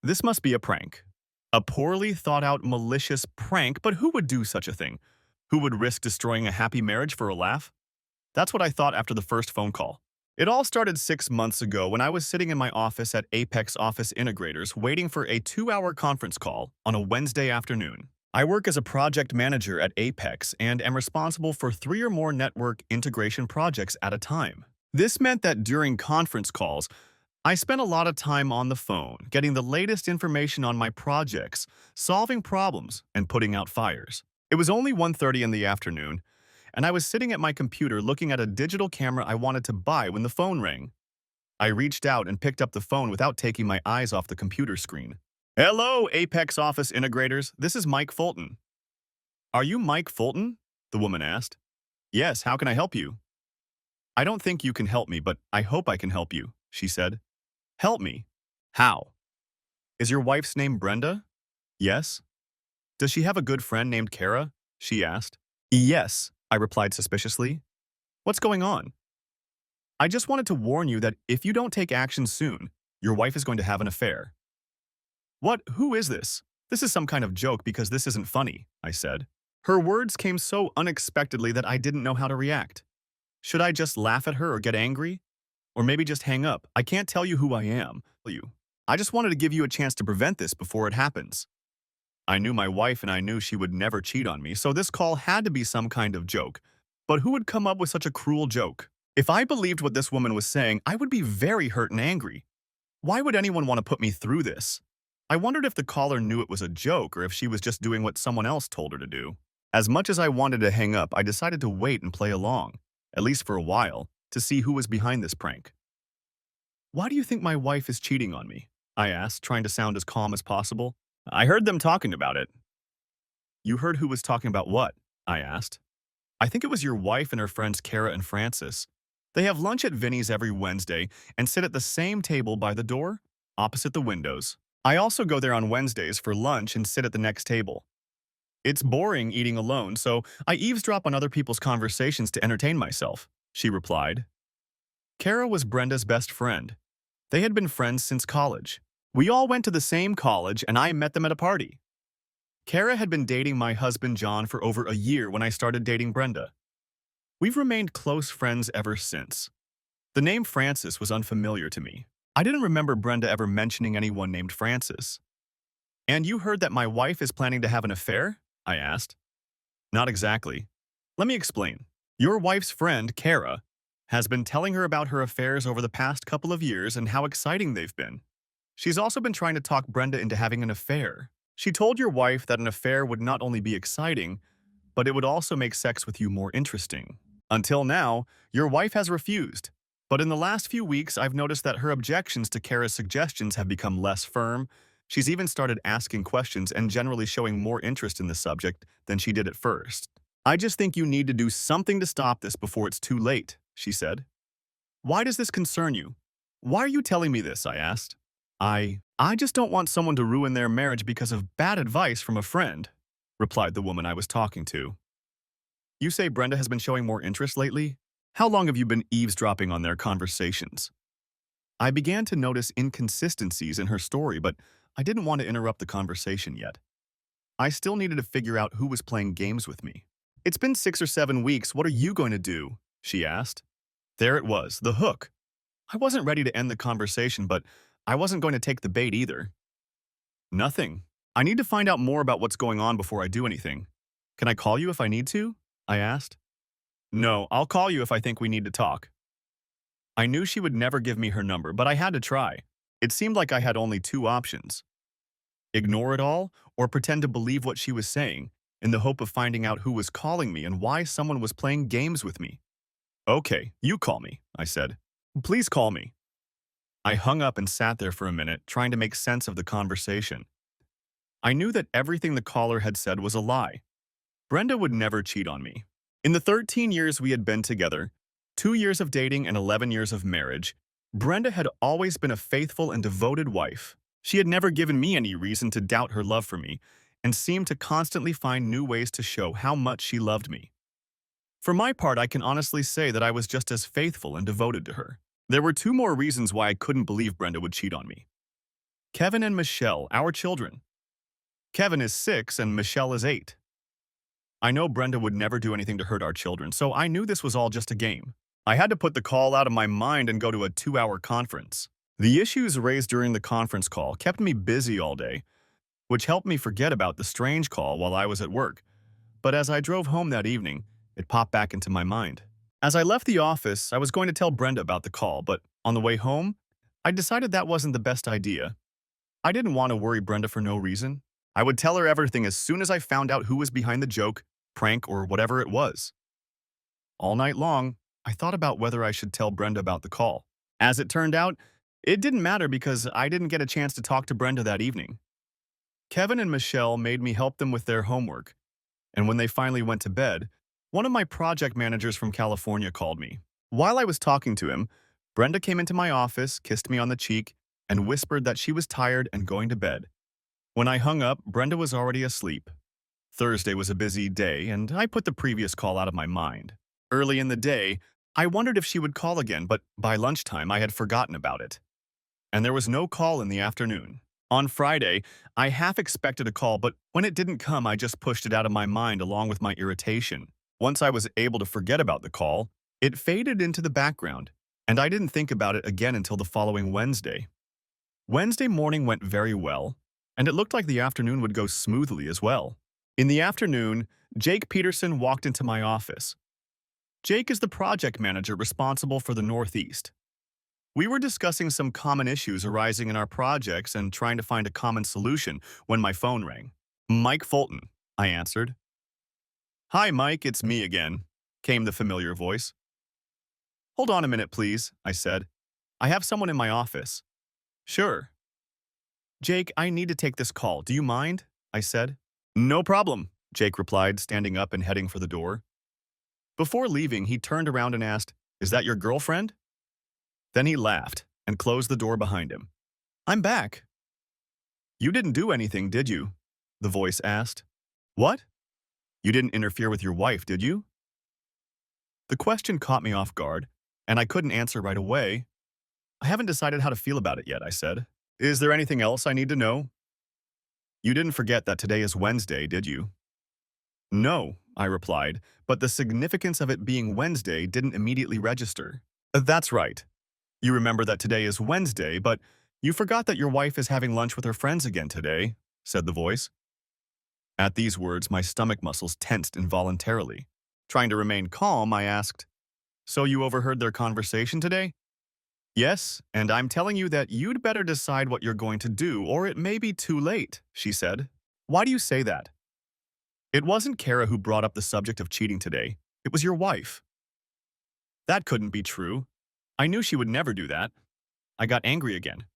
This must be a prank. A poorly thought out malicious prank, but who would do such a thing? Who would risk destroying a happy marriage for a laugh? That's what I thought after the first phone call. It all started 6 months ago when I was sitting in my office at Apex Office Integrators waiting for a 2-hour conference call on a Wednesday afternoon. I work as a project manager at Apex and am responsible for 3 or more network integration projects at a time. This meant that during conference calls, I spent a lot of time on the phone, getting the latest information on my projects, solving problems, and putting out fires. It was only 1:30 in the afternoon, and I was sitting at my computer looking at a digital camera I wanted to buy when the phone rang. I reached out and picked up the phone without taking my eyes off the computer screen. "Hello, Apex Office Integrators. This is Mike Fulton." "Are you Mike Fulton?" the woman asked. "Yes, how can I help you?" "I don't think you can help me, but I hope I can help you," she said. "Help me? How?" "Is your wife's name Brenda?" "Yes." "Does she have a good friend named Kara?" she asked. "Yes," I replied suspiciously. "What's going on?" "I just wanted to warn you that if you don't take action soon, your wife is going to have an affair." "What? Who is this? This is some kind of joke because this isn't funny," I said. Her words came so unexpectedly that I didn't know how to react. Should I just laugh at her or get angry? Or maybe just hang up? I can't tell you who I am. I just wanted to give you a chance to prevent this before it happens. I knew my wife and I knew she would never cheat on me, so this call had to be some kind of joke. But who would come up with such a cruel joke? If I believed what this woman was saying, I would be very hurt and angry. Why would anyone want to put me through this? I wondered if the caller knew it was a joke or if she was just doing what someone else told her to do. As much as I wanted to hang up, I decided to wait and play along, at least for a while, to see who was behind this prank. "Why do you think my wife is cheating on me?" I asked, trying to sound as calm as possible. "I heard them talking about it." "You heard who was talking about what?" I asked. "I think it was your wife and her friends Kara and Francis. They have lunch at Vinny's every Wednesday and sit at the same table by the door, opposite the windows. I also go there on Wednesdays for lunch and sit at the next table. It's boring eating alone, so I eavesdrop on other people's conversations to entertain myself," she replied. Kara was Brenda's best friend. They had been friends since college. We all went to the same college and I met them at a party. Kara had been dating my husband John for over a year when I started dating Brenda. We've remained close friends ever since. The name Francis was unfamiliar to me. I didn't remember Brenda ever mentioning anyone named Francis. "And you heard that my wife is planning to have an affair?" I asked. "Not exactly. Let me explain. Your wife's friend, Kara, has been telling her about her affairs over the past couple of years and how exciting they've been. She's also been trying to talk Brenda into having an affair. She told your wife that an affair would not only be exciting, but it would also make sex with you more interesting. Until now, your wife has refused. But in the last few weeks, I've noticed that her objections to Kara's suggestions have become less firm. She's even started asking questions and generally showing more interest in the subject than she did at first. I just think you need to do something to stop this before it's too late," she said. "Why does this concern you? Why are you telling me this?" I asked. I just don't want someone to ruin their marriage because of bad advice from a friend," replied the woman I was talking to. "You say Brenda has been showing more interest lately? How long have you been eavesdropping on their conversations?" I began to notice inconsistencies in her story, but I didn't want to interrupt the conversation yet. I still needed to figure out who was playing games with me. "It's been 6 or 7 weeks. What are you going to do?" she asked. There it was, the hook. I wasn't ready to end the conversation, but I wasn't going to take the bait either. "Nothing. I need to find out more about what's going on before I do anything. Can I call you if I need to?" I asked. "No, I'll call you if I think we need to talk." I knew she would never give me her number, but I had to try. It seemed like I had only two options: ignore it all or pretend to believe what she was saying, in the hope of finding out who was calling me and why someone was playing games with me. "Okay, you call me," I said. "Please call me." I hung up and sat there for a minute, trying to make sense of the conversation. I knew that everything the caller had said was a lie. Brenda would never cheat on me. In the 13 years we had been together, 2 years of dating and 11 years of marriage, Brenda had always been a faithful and devoted wife. She had never given me any reason to doubt her love for me, and seemed to constantly find new ways to show how much she loved me. For my part, I can honestly say that I was just as faithful and devoted to her. There were two more reasons why I couldn't believe Brenda would cheat on me. Kevin and Michelle, our children. Kevin is 6 and Michelle is 8. I know Brenda would never do anything to hurt our children, so I knew this was all just a game. I had to put the call out of my mind and go to a 2-hour conference. The issues raised during the conference call kept me busy all day, which helped me forget about the strange call while I was at work. But as I drove home that evening, it popped back into my mind. As I left the office, I was going to tell Brenda about the call, but on the way home, I decided that wasn't the best idea. I didn't want to worry Brenda for no reason. I would tell her everything as soon as I found out who was behind the joke, prank, or whatever it was. All night long, I thought about whether I should tell Brenda about the call. As it turned out, it didn't matter because I didn't get a chance to talk to Brenda that evening. Kevin and Michelle made me help them with their homework, and when they finally went to bed, one of my project managers from California called me. While I was talking to him, Brenda came into my office, kissed me on the cheek, and whispered that she was tired and going to bed. When I hung up, Brenda was already asleep. Thursday was a busy day, and I put the previous call out of my mind. Early in the day, I wondered if she would call again, but by lunchtime I had forgotten about it. And there was no call in the afternoon. On Friday, I half expected a call, but when it didn't come, I just pushed it out of my mind along with my irritation. Once I was able to forget about the call, it faded into the background, and I didn't think about it again until the following Wednesday. Wednesday morning went very well, and it looked like the afternoon would go smoothly as well. In the afternoon, Jake Peterson walked into my office. Jake is the project manager responsible for the Northeast. We were discussing some common issues arising in our projects and trying to find a common solution when my phone rang. "Mike Fulton," I answered. "Hi, Mike, it's me again," came the familiar voice. "Hold on a minute, please," I said. "I have someone in my office." "Sure." "Jake, I need to take this call. Do you mind?" I said. "No problem," Jake replied, standing up and heading for the door. Before leaving, he turned around and asked, "Is that your girlfriend?" Then he laughed and closed the door behind him. "I'm back." "You didn't do anything, did you?" the voice asked. "What? You didn't interfere with your wife, did you?" The question caught me off guard, and I couldn't answer right away. "I haven't decided how to feel about it yet," I said. "Is there anything else I need to know?" "You didn't forget that today is Wednesday, did you?" "No," I replied, but the significance of it being Wednesday didn't immediately register. "That's right. You remember that today is Wednesday, but you forgot that your wife is having lunch with her friends again today," said the voice. At these words, my stomach muscles tensed involuntarily. Trying to remain calm, I asked, "So you overheard their conversation today?" "Yes, and I'm telling you that you'd better decide what you're going to do, or it may be too late," she said. "Why do you say that?" "It wasn't Kara who brought up the subject of cheating today. It was your wife." That couldn't be true. I knew she would never do that. I got angry again.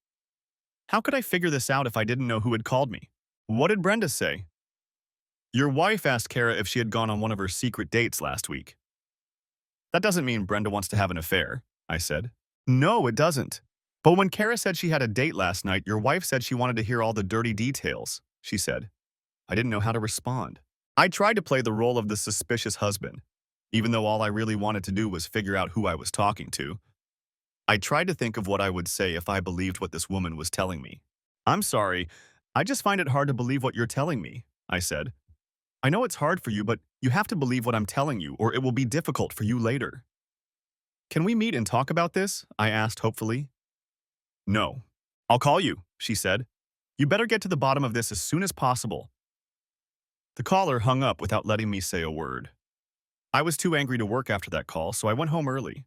How could I figure this out if I didn't know who had called me? What did Brenda say? "Your wife asked Kara if she had gone on one of her secret dates last week." "That doesn't mean Brenda wants to have an affair," I said. "No, it doesn't. But when Kara said she had a date last night, your wife said she wanted to hear all the dirty details," she said. I didn't know how to respond. I tried to play the role of the suspicious husband, even though all I really wanted to do was figure out who I was talking to. I tried to think of what I would say if I believed what this woman was telling me. "I'm sorry, I just find it hard to believe what you're telling me," I said. "I know it's hard for you, but you have to believe what I'm telling you, or it will be difficult for you later." "Can we meet and talk about this?" I asked hopefully. "No. I'll call you," she said. "You better get to the bottom of this as soon as possible." The caller hung up without letting me say a word. I was too angry to work after that call, so I went home early.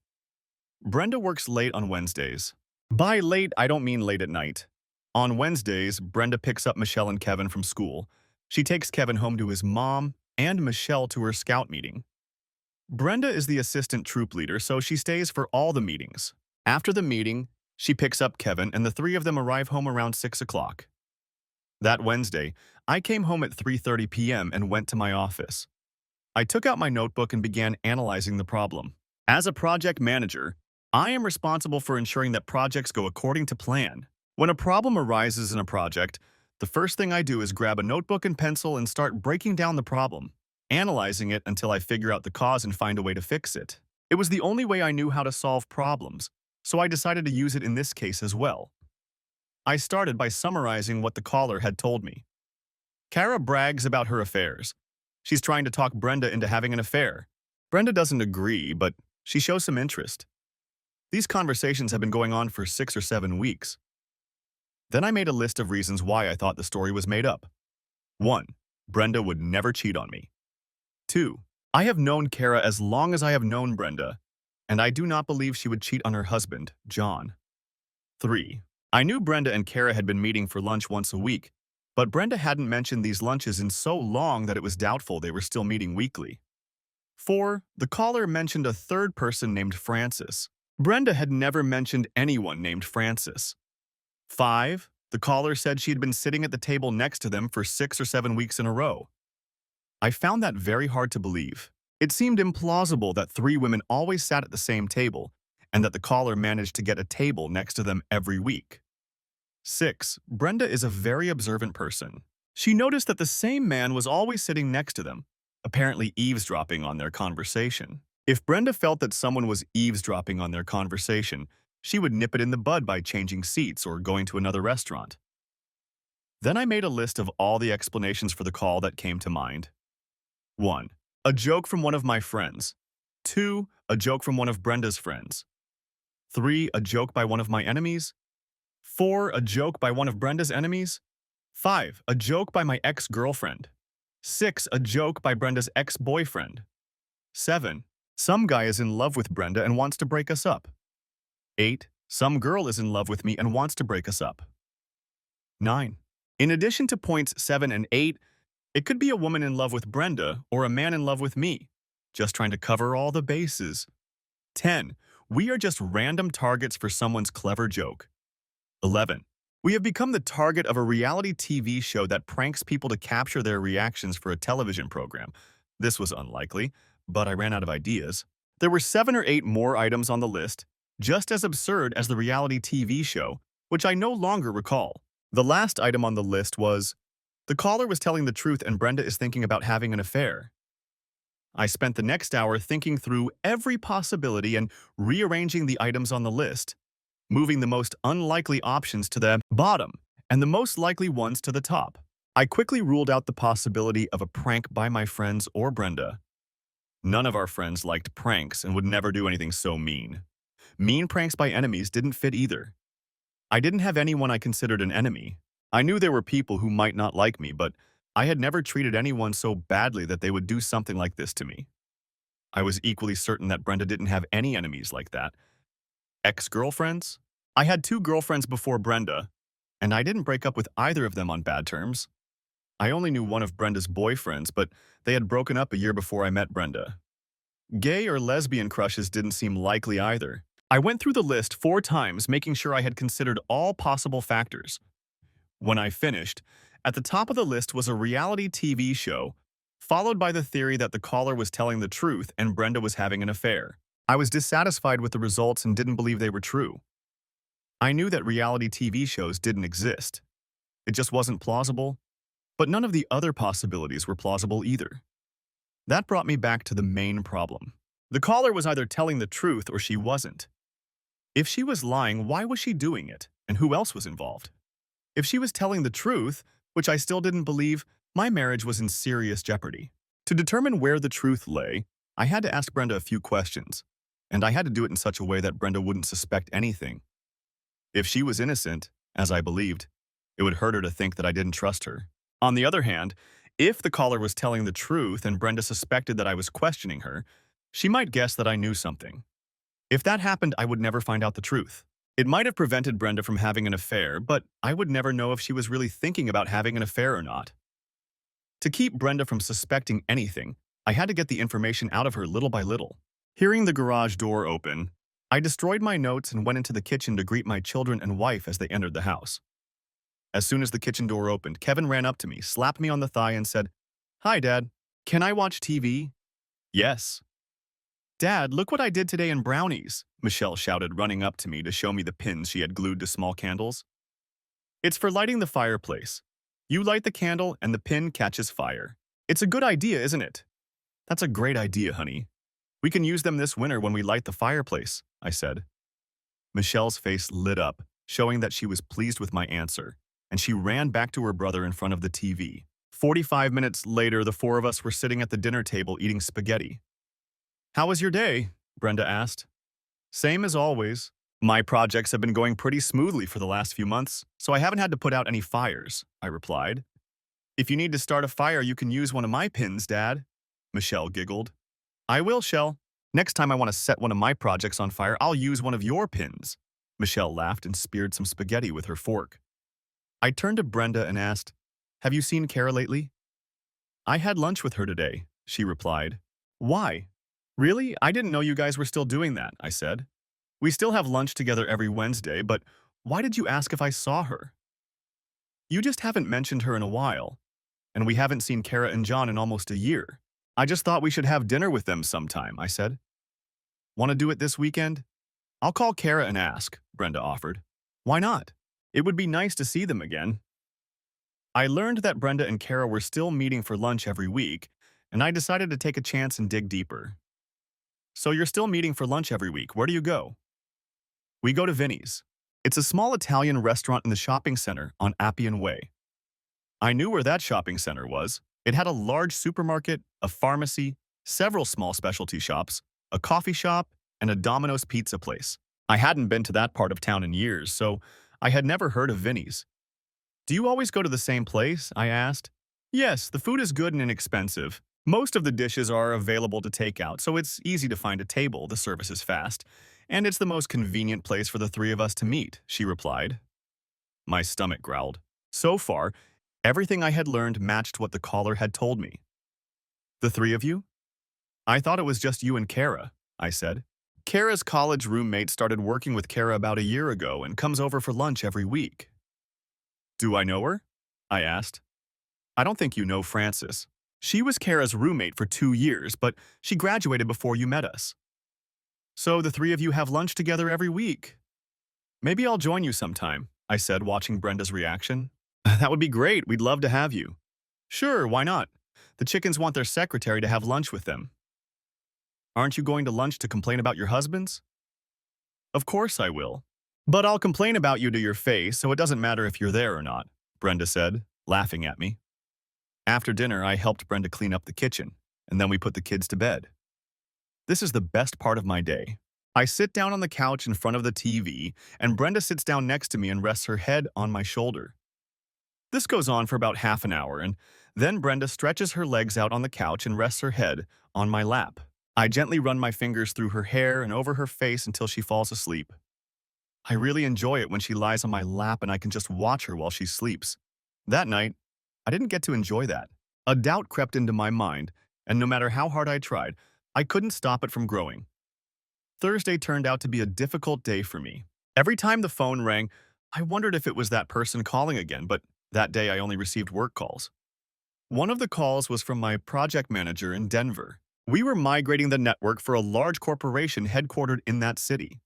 Brenda works late on Wednesdays. By late, I don't mean late at night. On Wednesdays, Brenda picks up Michelle and Kevin from school. She takes Kevin home to his mom and Michelle to her scout meeting. Brenda is the assistant troop leader, so she stays for all the meetings. After the meeting, she picks up Kevin and the three of them arrive home around 6 o'clock. That Wednesday, I came home at 3:30 p.m. and went to my office. I took out my notebook and began analyzing the problem. As a project manager, I am responsible for ensuring that projects go according to plan. When a problem arises in a project, the first thing I do is grab a notebook and pencil and start breaking down the problem, analyzing it until I figure out the cause and find a way to fix it. It was the only way I knew how to solve problems, so I decided to use it in this case as well. I started by summarizing what the caller had told me. Kara brags about her affairs. She's trying to talk Brenda into having an affair. Brenda doesn't agree, but she shows some interest. These conversations have been going on for 6 or 7 weeks. Then I made a list of reasons why I thought the story was made up. 1. Brenda would never cheat on me. 2. I have known Kara as long as I have known Brenda, and I do not believe she would cheat on her husband, John. 3. I knew Brenda and Kara had been meeting for lunch once a week, but Brenda hadn't mentioned these lunches in so long that it was doubtful they were still meeting weekly. 4. The caller mentioned a third person named Francis. Brenda had never mentioned anyone named Francis. 5. The caller said she had been sitting at the table next to them for 6 or 7 weeks in a row. I found that very hard to believe. It seemed implausible that 3 women always sat at the same table, and that the caller managed to get a table next to them every week. 6. Brenda is a very observant person. She noticed that the same man was always sitting next to them, apparently eavesdropping on their conversation. If Brenda felt that someone was eavesdropping on their conversation, she would nip it in the bud by changing seats or going to another restaurant. Then I made a list of all the explanations for the call that came to mind. 1. A joke from one of my friends. 2. A joke from one of Brenda's friends. 3. A joke by one of my enemies. 4. A joke by one of Brenda's enemies. 5. A joke by my ex-girlfriend. 6. A joke by Brenda's ex-boyfriend. 7. Some guy is in love with Brenda and wants to break us up. 8. Some girl is in love with me and wants to break us up. 9. In addition to points 7 and 8, it could be a woman in love with Brenda or a man in love with me, just trying to cover all the bases. 10. We are just random targets for someone's clever joke. 11. We have become the target of a reality TV show that pranks people to capture their reactions for a television program. This was unlikely, but I ran out of ideas. There were 7 or 8 more items on the list, just as absurd as the reality TV show, which I no longer recall. The last item on the list was, the caller was telling the truth and Brenda is thinking about having an affair. I spent the next hour thinking through every possibility and rearranging the items on the list, moving the most unlikely options to the bottom and the most likely ones to the top. I quickly ruled out the possibility of a prank by my friends or Brenda. None of our friends liked pranks and would never do anything so mean. Mean pranks by enemies didn't fit either. I didn't have anyone I considered an enemy. I knew there were people who might not like me, but I had never treated anyone so badly that they would do something like this to me. I was equally certain that Brenda didn't have any enemies like that. Ex-girlfriends? I had 2 girlfriends before Brenda, and I didn't break up with either of them on bad terms. I only knew one of Brenda's boyfriends, but they had broken up a year before I met Brenda. Gay or lesbian crushes didn't seem likely either. I went through the list 4 times, making sure I had considered all possible factors. When I finished, at the top of the list was a reality TV show, followed by the theory that the caller was telling the truth and Brenda was having an affair. I was dissatisfied with the results and didn't believe they were true. I knew that reality TV shows didn't exist. It just wasn't plausible, but none of the other possibilities were plausible either. That brought me back to the main problem. The caller was either telling the truth or she wasn't. If she was lying, why was she doing it, and who else was involved? If she was telling the truth, which I still didn't believe, my marriage was in serious jeopardy. To determine where the truth lay, I had to ask Brenda a few questions, and I had to do it in such a way that Brenda wouldn't suspect anything. If she was innocent, as I believed, it would hurt her to think that I didn't trust her. On the other hand, if the caller was telling the truth and Brenda suspected that I was questioning her, she might guess that I knew something. If that happened, I would never find out the truth. It might have prevented Brenda from having an affair, but I would never know if she was really thinking about having an affair or not. To keep Brenda from suspecting anything, I had to get the information out of her little by little. Hearing the garage door open, I destroyed my notes and went into the kitchen to greet my children and wife as they entered the house. As soon as the kitchen door opened, Kevin ran up to me, slapped me on the thigh, and said, "Hi, Dad. Can I watch TV?" "Yes." "Dad, look what I did today in brownies," Michelle shouted, running up to me to show me the pins she had glued to small candles. "It's for lighting the fireplace. You light the candle and the pin catches fire. It's a good idea, isn't it?" "That's a great idea, honey. We can use them this winter when we light the fireplace," I said. Michelle's face lit up. showing that she was pleased with my answer, and she ran back to her brother in front of the TV. 45 minutes later, the four of us were sitting at the dinner table eating spaghetti. "How was your day?" Brenda asked. "Same as always. My projects have been going pretty smoothly for the last few months, so I haven't had to put out any fires," I replied. "If you need to start a fire, you can use one of my pins, Dad," Michelle giggled. "I will, Shell. Next time I want to set one of my projects on fire, I'll use one of your pins." Michelle laughed and speared some spaghetti with her fork. I turned to Brenda and asked, "Have you seen Kara lately?" "I had lunch with her today," she replied. "Why?" "Really? I didn't know you guys were still doing that," I said. "We still have lunch together every Wednesday, but why did you ask if I saw her?" "You just haven't mentioned her in a while, and we haven't seen Kara and John in almost a year. I just thought we should have dinner with them sometime," I said. "Want to do it this weekend?" "I'll call Kara and ask," Brenda offered. "Why not? It would be nice to see them again." I learned that Brenda and Kara were still meeting for lunch every week, and I decided to take a chance and dig deeper. "So you're still meeting for lunch every week. Where do you go?" "We go to Vinny's. It's a small Italian restaurant in the shopping center on Appian Way." I knew where that shopping center was. It had a large supermarket, a pharmacy, several small specialty shops, a coffee shop, and a Domino's pizza place. I hadn't been to that part of town in years, so I had never heard of Vinny's. "Do you always go to the same place?" I asked. "Yes, the food is good and inexpensive. Most of the dishes are available to take out, so it's easy to find a table, the service is fast, and it's the most convenient place for the three of us to meet," she replied. My stomach growled. So far, everything I had learned matched what the caller had told me. "The three of you?" "I thought it was just you and Kara," I said. "Kara's college roommate started working with Kara about a year ago and comes over for lunch every week." "Do I know her?" I asked. "I don't think you know Frances. She was Kara's roommate for 2 years, but she graduated before you met us." "So the three of you have lunch together every week?" "Maybe I'll join you sometime," I said, watching Brenda's reaction. "That would be great. We'd love to have you." "Sure, why not? The chickens want their secretary to have lunch with them." "Aren't you going to lunch to complain about your husbands?" "Of course I will. But I'll complain about you to your face, so it doesn't matter if you're there or not," Brenda said, laughing at me. After dinner, I helped Brenda clean up the kitchen, and then we put the kids to bed. This is the best part of my day. I sit down on the couch in front of the TV, and Brenda sits down next to me and rests her head on my shoulder. This goes on for about half an hour, and then Brenda stretches her legs out on the couch and rests her head on my lap. I gently run my fingers through her hair and over her face until she falls asleep. I really enjoy it when she lies on my lap and I can just watch her while she sleeps. That night, I didn't get to enjoy that. A doubt crept into my mind, and no matter how hard I tried, I couldn't stop it from growing. Thursday turned out to be a difficult day for me. Every time the phone rang, I wondered if it was that person calling again, but that day I only received work calls. One of the calls was from my project manager in Denver. We were migrating the network for a large corporation headquartered in that city.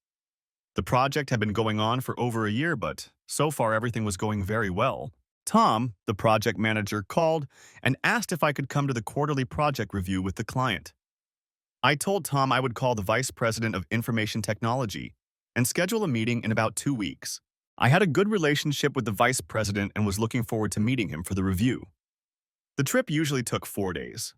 The project had been going on for over a year, but so far everything was going very well. Tom, the project manager, called and asked if I could come to the quarterly project review with the client. I told Tom I would call the Vice President of Information Technology and schedule a meeting in about 2 weeks. I had a good relationship with the Vice President and was looking forward to meeting him for the review. The trip usually took 4 days.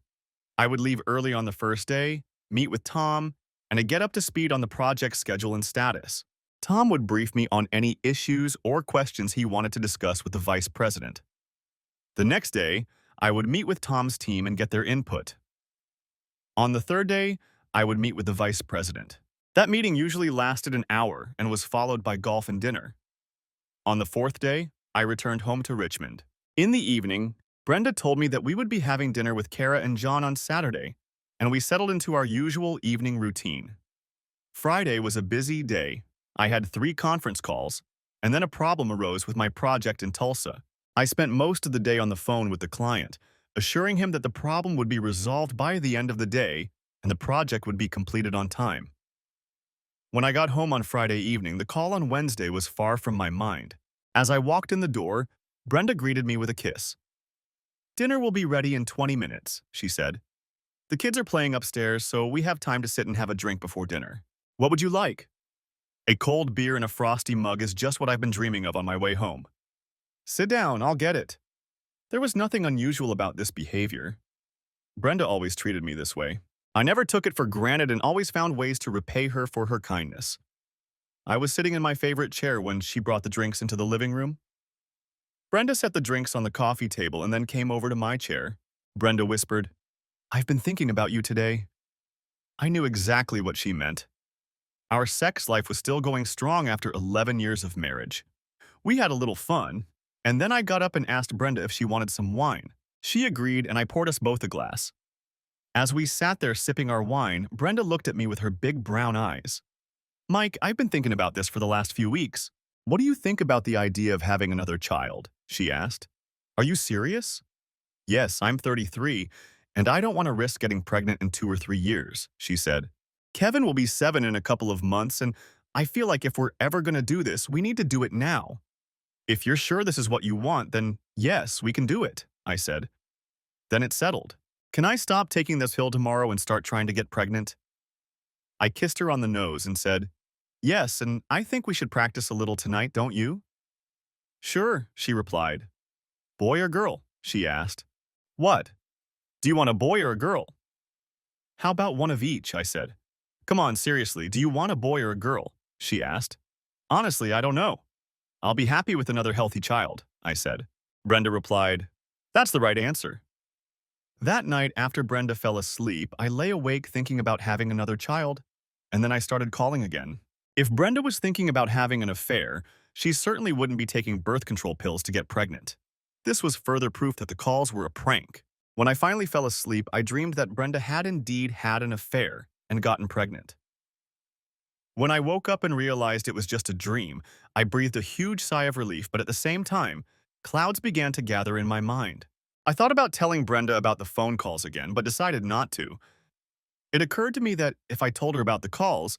I would leave early on the first day, meet with Tom, and get up to speed on the project schedule and status. Tom would brief me on any issues or questions he wanted to discuss with the Vice President. The next day, I would meet with Tom's team and get their input. On the third day, I would meet with the Vice President. That meeting usually lasted an hour and was followed by golf and dinner. On the fourth day, I returned home to Richmond. In the evening, Brenda told me that we would be having dinner with Kara and John on Saturday, and we settled into our usual evening routine. Friday was a busy day. I had 3 conference calls, and then a problem arose with my project in Tulsa. I spent most of the day on the phone with the client, assuring him that the problem would be resolved by the end of the day and the project would be completed on time. When I got home on Friday evening, the call on Wednesday was far from my mind. As I walked in the door, Brenda greeted me with a kiss. "Dinner will be ready in 20 minutes, she said. "The kids are playing upstairs, so we have time to sit and have a drink before dinner. What would you like?" A cold beer in a frosty mug is just what I've been dreaming of on my way home. Sit down, I'll get it. There was nothing unusual about this behavior. Brenda always treated me this way. I never took it for granted and always found ways to repay her for her kindness. I was sitting in my favorite chair when she brought the drinks into the living room. Brenda set the drinks on the coffee table and then came over to my chair. Brenda whispered, "I've been thinking about you today." I knew exactly what she meant. Our sex life was still going strong after 11 years of marriage. We had a little fun, and then I got up and asked Brenda if she wanted some wine. She agreed, and I poured us both a glass. As we sat there sipping our wine, Brenda looked at me with her big brown eyes. "Mike, I've been thinking about this for the last few weeks. What do you think about the idea of having another child?" she asked. "Are you serious?" "Yes, I'm 33, and I don't want to risk getting pregnant in 2 or 3 years," she said. "Kevin will be 7 in a couple of months, and I feel like if we're ever going to do this, we need to do it now." "If you're sure this is what you want, then yes, we can do it," I said. Then it settled. "Can I stop taking this pill tomorrow and start trying to get pregnant?" I kissed her on the nose and said, "Yes, and I think we should practice a little tonight, don't you?" "Sure," she replied. "Boy or girl?" she asked. "What? Do you want a boy or a girl?" "How about one of each?" I said. "Come on, seriously, do you want a boy or a girl?" she asked. "Honestly, I don't know. I'll be happy with another healthy child," I said. Brenda replied, "That's the right answer." That night, after Brenda fell asleep, I lay awake thinking about having another child, and then I started calling again. If Brenda was thinking about having an affair, she certainly wouldn't be taking birth control pills to get pregnant. This was further proof that the calls were a prank. When I finally fell asleep, I dreamed that Brenda had indeed had an affair and gotten pregnant. When I woke up and realized it was just a dream, I breathed a huge sigh of relief, but at the same time, clouds began to gather in my mind. I thought about telling Brenda about the phone calls again, but decided not to. It occurred to me that if I told her about the calls,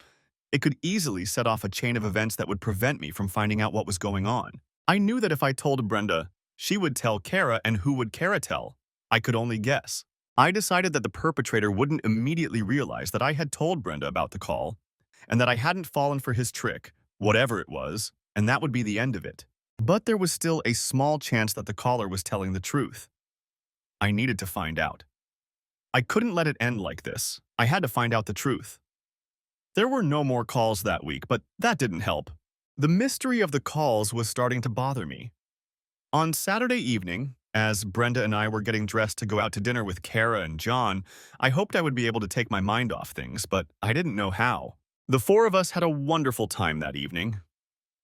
it could easily set off a chain of events that would prevent me from finding out what was going on. I knew that if I told Brenda, she would tell Kara, and who would Kara tell? I could only guess. I decided that the perpetrator wouldn't immediately realize that I had told Brenda about the call, and that I hadn't fallen for his trick, whatever it was, and that would be the end of it. But there was still a small chance that the caller was telling the truth. I needed to find out. I couldn't let it end like this. I had to find out the truth. There were no more calls that week, but that didn't help. The mystery of the calls was starting to bother me. On Saturday evening, as Brenda and I were getting dressed to go out to dinner with Kara and John, I hoped I would be able to take my mind off things, but I didn't know how. The four of us had a wonderful time that evening.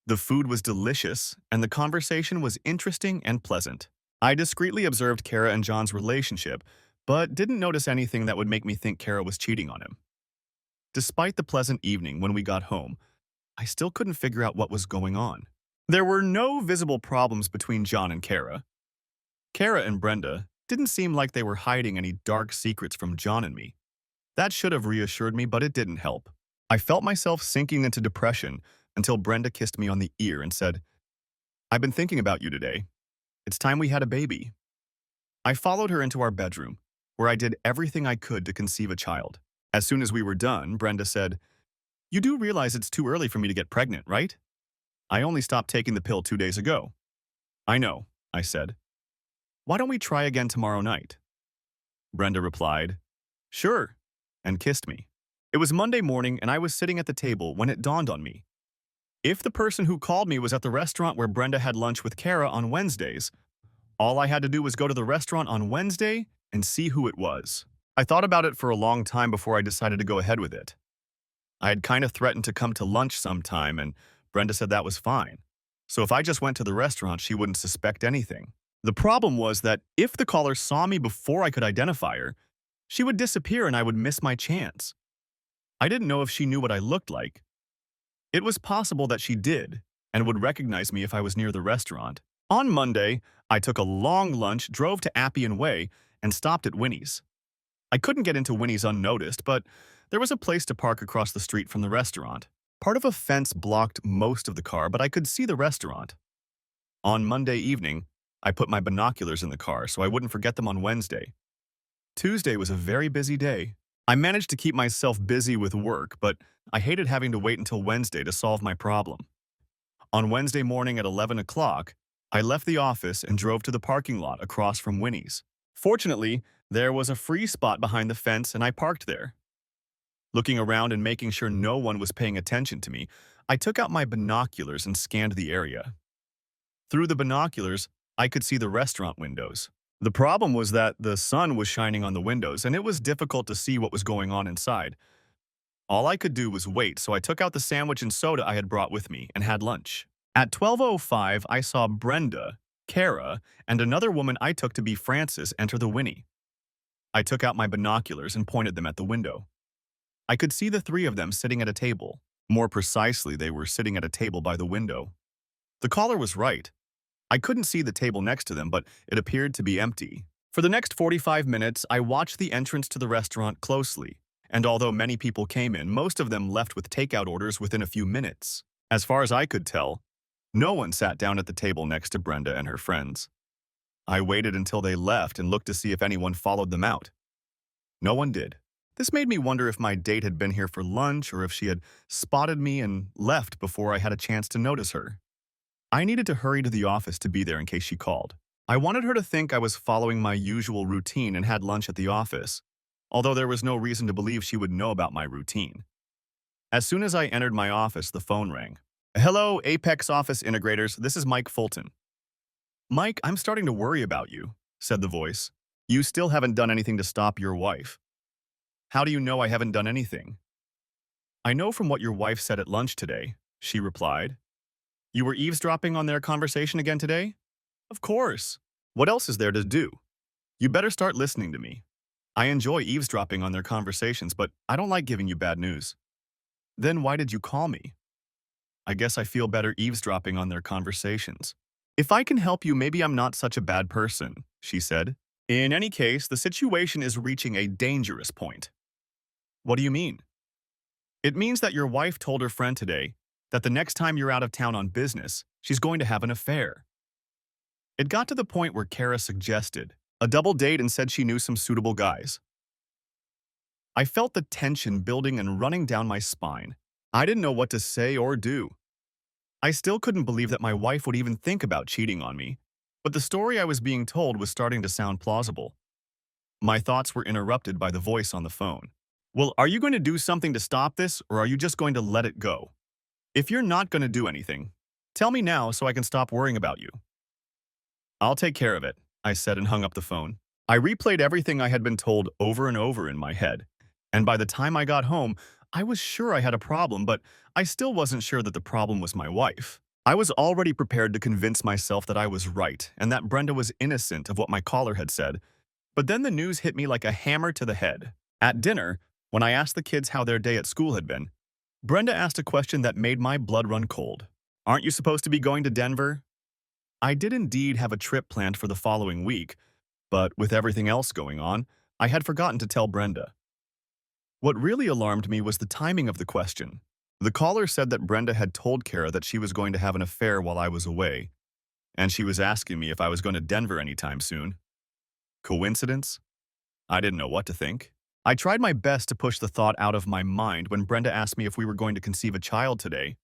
The food was delicious, and the conversation was interesting and pleasant. I discreetly observed Kara and John's relationship, but didn't notice anything that would make me think Kara was cheating on him. Despite the pleasant evening when we got home, I still couldn't figure out what was going on. There were no visible problems between John and Kara. Kara and Brenda didn't seem like they were hiding any dark secrets from John and me. That should have reassured me, but it didn't help. I felt myself sinking into depression until Brenda kissed me on the ear and said, "I've been thinking about you today. It's time we had a baby." I followed her into our bedroom, where I did everything I could to conceive a child. As soon as we were done, Brenda said, "You do realize it's too early for me to get pregnant, right? I only stopped taking the pill 2 days ago." "I know," I said. "Why don't we try again tomorrow night?" Brenda replied, "Sure," and kissed me. It was Monday morning, and I was sitting at the table when it dawned on me. If the person who called me was at the restaurant where Brenda had lunch with Kara on Wednesdays, all I had to do was go to the restaurant on Wednesday and see who it was. I thought about it for a long time before I decided to go ahead with it. I had kind of threatened to come to lunch sometime, and Brenda said that was fine. So if I just went to the restaurant, she wouldn't suspect anything. The problem was that if the caller saw me before I could identify her, she would disappear and I would miss my chance. I didn't know if she knew what I looked like. It was possible that she did and would recognize me if I was near the restaurant. On Monday, I took a long lunch, drove to Appian Way, and stopped at Winnie's. I couldn't get into Winnie's unnoticed, but there was a place to park across the street from the restaurant. Part of a fence blocked most of the car, but I could see the restaurant. On Monday evening, I put my binoculars in the car so I wouldn't forget them on Wednesday. Tuesday was a very busy day. I managed to keep myself busy with work, but I hated having to wait until Wednesday to solve my problem. On Wednesday morning at 11 o'clock, I left the office and drove to the parking lot across from Winnie's. Fortunately, there was a free spot behind the fence and I parked there. Looking around and making sure no one was paying attention to me, I took out my binoculars and scanned the area. Through the binoculars, I could see the restaurant windows. The problem was that the sun was shining on the windows and it was difficult to see what was going on inside. All I could do was wait, so I took out the sandwich and soda I had brought with me and had lunch. At 12:05, I saw Brenda, Kara, and another woman I took to be Frances enter the Winnie. I took out my binoculars and pointed them at the window. I could see the three of them sitting at a table. More precisely, they were sitting at a table by the window. The caller was right. I couldn't see the table next to them, but it appeared to be empty. For the next 45 minutes, I watched the entrance to the restaurant closely, and although many people came in, most of them left with takeout orders within a few minutes. As far as I could tell, no one sat down at the table next to Brenda and her friends. I waited until they left and looked to see if anyone followed them out. No one did. This made me wonder if my date had been here for lunch or if she had spotted me and left before I had a chance to notice her. I needed to hurry to the office to be there in case she called. I wanted her to think I was following my usual routine and had lunch at the office, although there was no reason to believe she would know about my routine. As soon as I entered my office, the phone rang. "Hello, Apex Office Integrators. This is Mike Fulton." "Mike, I'm starting to worry about you," said the voice. "You still haven't done anything to stop your wife." "How do you know I haven't done anything?" "I know from what your wife said at lunch today," she replied. "You were eavesdropping on their conversation again today?" "Of course. What else is there to do? You better start listening to me. I enjoy eavesdropping on their conversations, but I don't like giving you bad news." "Then why did you call me?" "I guess I feel better eavesdropping on their conversations." "If I can help you, maybe I'm not such a bad person," she said. "In any case, the situation is reaching a dangerous point." "What do you mean?" "It means that your wife told her friend today that the next time you're out of town on business, she's going to have an affair." It got to the point where Kara suggested a double date and said she knew some suitable guys. I felt the tension building and running down my spine. I didn't know what to say or do. I still couldn't believe that my wife would even think about cheating on me, but the story I was being told was starting to sound plausible. My thoughts were interrupted by the voice on the phone. "Well, are you going to do something to stop this, or are you just going to let it go? If you're not going to do anything, tell me now so I can stop worrying about you." "I'll take care of it," I said and hung up the phone. I replayed everything I had been told over and over in my head, and by the time I got home, I was sure I had a problem, but I still wasn't sure that the problem was my wife. I was already prepared to convince myself that I was right and that Brenda was innocent of what my caller had said, but then the news hit me like a hammer to the head. At dinner, when I asked the kids how their day at school had been, Brenda asked a question that made my blood run cold. "Aren't you supposed to be going to Denver?" I did indeed have a trip planned for the following week, but with everything else going on, I had forgotten to tell Brenda. What really alarmed me was the timing of the question. The caller said that Brenda had told Kara that she was going to have an affair while I was away, and she was asking me if I was going to Denver anytime soon. Coincidence? I didn't know what to think. I tried my best to push the thought out of my mind when Brenda asked me if we were going to conceive a child today.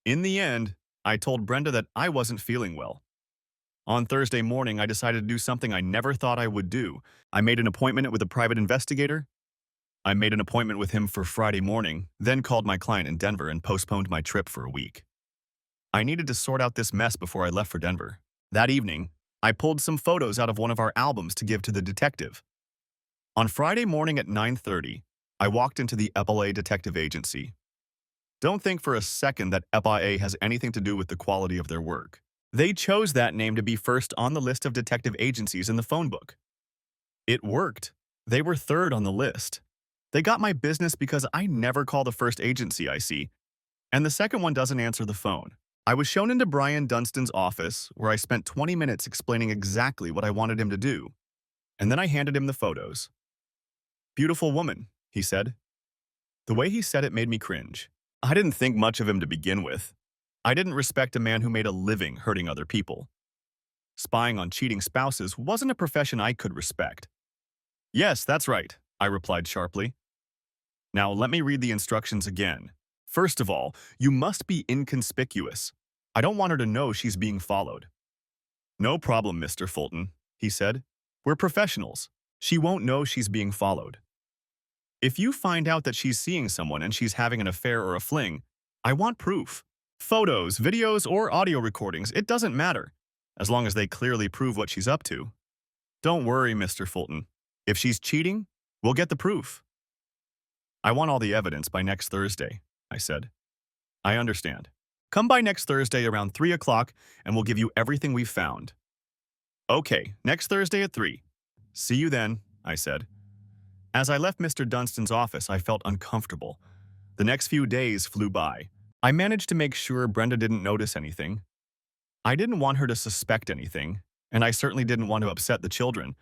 In the end, I told Brenda that I wasn't feeling well. On Thursday morning, I decided to do something I never thought I would do. I made an appointment with a private investigator. I made an appointment with him for Friday morning, then called my client in Denver and postponed my trip for a week. I needed to sort out this mess before I left for Denver. That evening, I pulled some photos out of one of our albums to give to the detective. On Friday morning at 9:30, I walked into the EPA detective agency. Don't think for a second that EPA has anything to do with the quality of their work. They chose that name to be first on the list of detective agencies in the phone book. It worked. They were third on the list. They got my business because I never call the first agency I see, and the second one doesn't answer the phone. I was shown into Brian Dunstan's office, where I spent 20 minutes explaining exactly what I wanted him to do, and then I handed him the photos. "Beautiful woman," he said. The way he said it made me cringe. I didn't think much of him to begin with. I didn't respect a man who made a living hurting other people. Spying on cheating spouses wasn't a profession I could respect. "Yes, that's right," I replied sharply. Now, let me read the instructions again. First of all, you must be inconspicuous. I don't want her to know she's being followed. No problem, Mr. Fulton, he said. We're professionals. She won't know she's being followed. If you find out that she's seeing someone and she's having an affair or a fling, I want proof. Photos, videos, or audio recordings, it doesn't matter, as long as they clearly prove what she's up to. Don't worry, Mr. Fulton. If she's cheating, we'll get the proof. I want all the evidence by next Thursday, I said. I understand. Come by next Thursday around 3 o'clock and we'll give you everything we've found. Okay, next Thursday at 3. See you then, I said. As I left Mr. Dunstan's office, I felt uncomfortable. The next few days flew by. I managed to make sure Brenda didn't notice anything. I didn't want her to suspect anything, and I certainly didn't want to upset the children.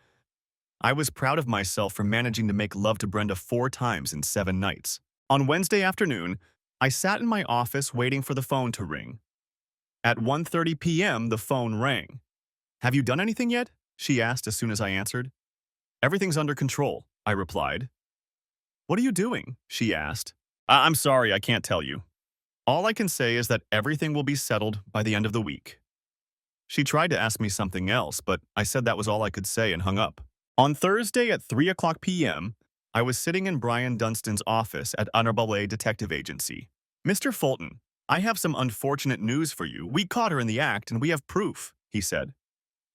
I was proud of myself for managing to make love to Brenda 4 times in 7 nights. On Wednesday afternoon, I sat in my office waiting for the phone to ring. At 1:30 p.m., the phone rang. Have you done anything yet? She asked as soon as I answered. Everything's under control, I replied. What are you doing? She asked. I'm sorry, I can't tell you. All I can say is that everything will be settled by the end of the week. She tried to ask me something else, but I said that was all I could say and hung up. On Thursday at 3 o'clock p.m., I was sitting in Brian Dunstan's office at Honorable A Detective Agency. Mr. Fulton, I have some unfortunate news for you. We caught her in the act and we have proof, he said.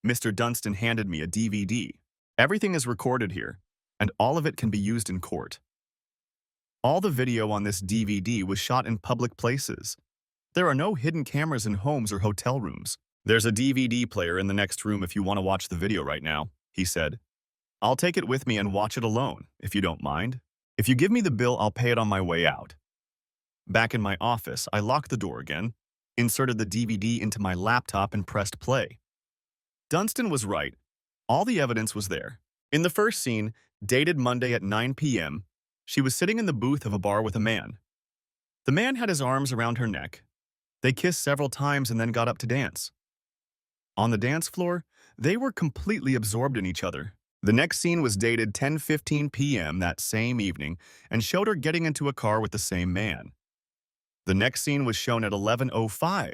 Mr. Dunstan handed me a DVD. Everything is recorded here, and all of it can be used in court. All the video on this DVD was shot in public places. There are no hidden cameras in homes or hotel rooms. There's a DVD player in the next room if you want to watch the video right now, he said. I'll take it with me and watch it alone, if you don't mind. If you give me the bill, I'll pay it on my way out. Back in my office, I locked the door again, inserted the DVD into my laptop, and pressed play. Dunstan was right. All the evidence was there. In the first scene, dated Monday at 9 p.m., she was sitting in the booth of a bar with a man. The man had his arms around her neck. They kissed several times and then got up to dance. On the dance floor, they were completely absorbed in each other. The next scene was dated 10:15 p.m. that same evening and showed her getting into a car with the same man. The next scene was shown at 11:05,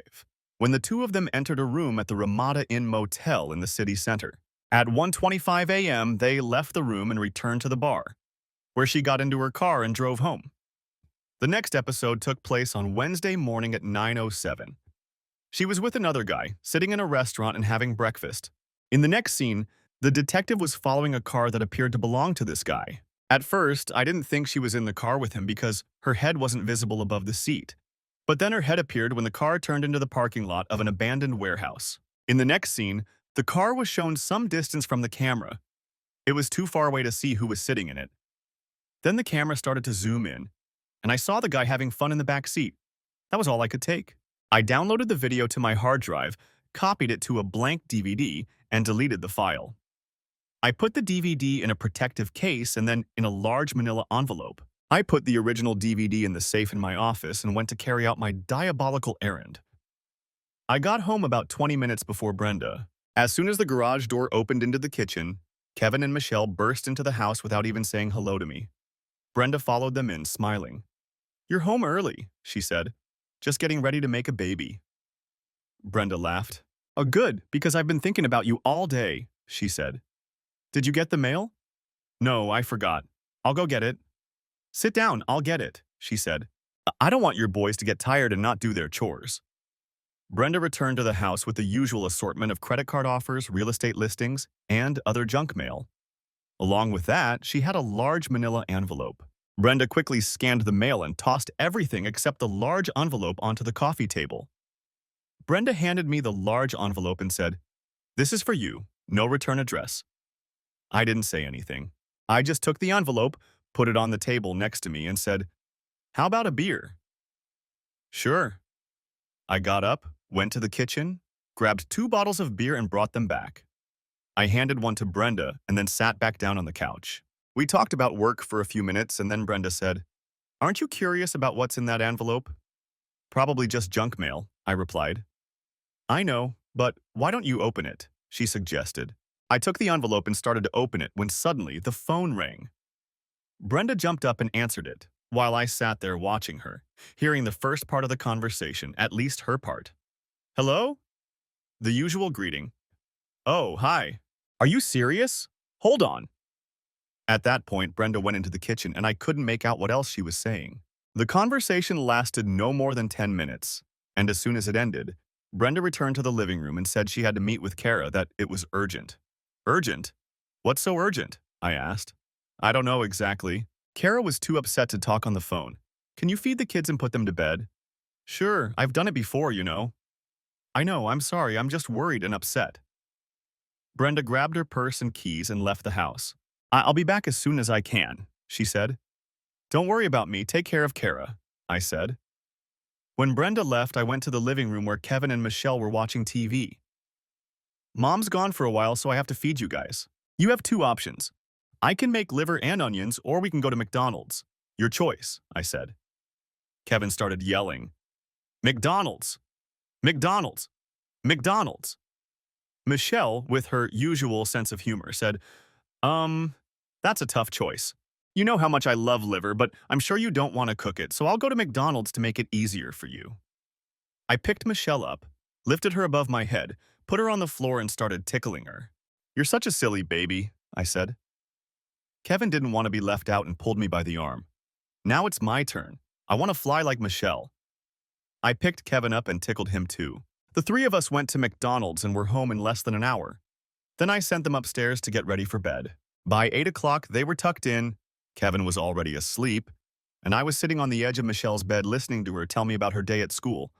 when the two of them entered a room at the Ramada Inn Motel in the city center. At 1:25 a.m., they left the room and returned to the bar, where she got into her car and drove home. The next episode took place on Wednesday morning at 9:07. She was with another guy, sitting in a restaurant and having breakfast. In the next scene, the detective was following a car that appeared to belong to this guy. At first, I didn't think she was in the car with him because her head wasn't visible above the seat. But then her head appeared when the car turned into the parking lot of an abandoned warehouse. In the next scene, the car was shown some distance from the camera. It was too far away to see who was sitting in it. Then the camera started to zoom in, and I saw the guy having fun in the back seat. That was all I could take. I downloaded the video to my hard drive, copied it to a blank DVD, and deleted the file. I put the DVD in a protective case and then in a large manila envelope. I put the original DVD in the safe in my office and went to carry out my diabolical errand. I got home about 20 minutes before Brenda. As soon as the garage door opened into the kitchen, Kevin and Michelle burst into the house without even saying hello to me. Brenda followed them in, smiling. "You're home early," she said. "Just getting ready to make a baby." Brenda laughed. "Oh, good, because I've been thinking about you all day," she said. "Did you get the mail?" "No, I forgot. I'll go get it." "Sit down, I'll get it," she said. "I don't want your boys to get tired and not do their chores." Brenda returned to the house with the usual assortment of credit card offers, real estate listings, and other junk mail. Along with that, she had a large manila envelope. Brenda quickly scanned the mail and tossed everything except the large envelope onto the coffee table. Brenda handed me the large envelope and said, "This is for you, no return address." I didn't say anything. I just took the envelope, put it on the table next to me, and said, "How about a beer?" "Sure." I got up, went to the kitchen, grabbed 2 bottles of beer and brought them back. I handed one to Brenda and then sat back down on the couch. We talked about work for a few minutes and then Brenda said, "Aren't you curious about what's in that envelope?" "Probably just junk mail," I replied. "I know, but why don't you open it?" she suggested. I took the envelope and started to open it when suddenly the phone rang. Brenda jumped up and answered it. while I sat there watching her, hearing the first part of the conversation, at least her part. Hello? The usual greeting. Oh, hi. Are you serious? Hold on. At that point, Brenda went into the kitchen and I couldn't make out what else she was saying. The conversation lasted no more than 10 minutes, and as soon as it ended, Brenda returned to the living room and said she had to meet with Kara, that it was urgent. Urgent? What's so urgent? I asked. I don't know exactly. Kara was too upset to talk on the phone. Can you feed the kids and put them to bed? Sure, I've done it before, you know. I know, I'm sorry, I'm just worried and upset. Brenda grabbed her purse and keys and left the house. I'll be back as soon as I can, she said. Don't worry about me, take care of Kara, I said. When Brenda left, I went to the living room where Kevin and Michelle were watching TV. Mom's gone for a while, so I have to feed you guys. You have two options. I can make liver and onions, or we can go to McDonald's. Your choice, I said. Kevin started yelling, McDonald's! McDonald's! McDonald's! Michelle, with her usual sense of humor, said, that's a tough choice. You know how much I love liver, but I'm sure you don't want to cook it, so I'll go to McDonald's to make it easier for you. I picked Michelle up, lifted her above my head, put her on the floor and started tickling her. You're such a silly baby, I said. Kevin didn't want to be left out and pulled me by the arm. Now it's my turn. I want to fly like Michelle. I picked Kevin up and tickled him too. The three of us went to McDonald's and were home in less than an hour. Then I sent them upstairs to get ready for bed. By 8 o'clock, they were tucked in, Kevin was already asleep, and I was sitting on the edge of Michelle's bed listening to her tell me about her day at school.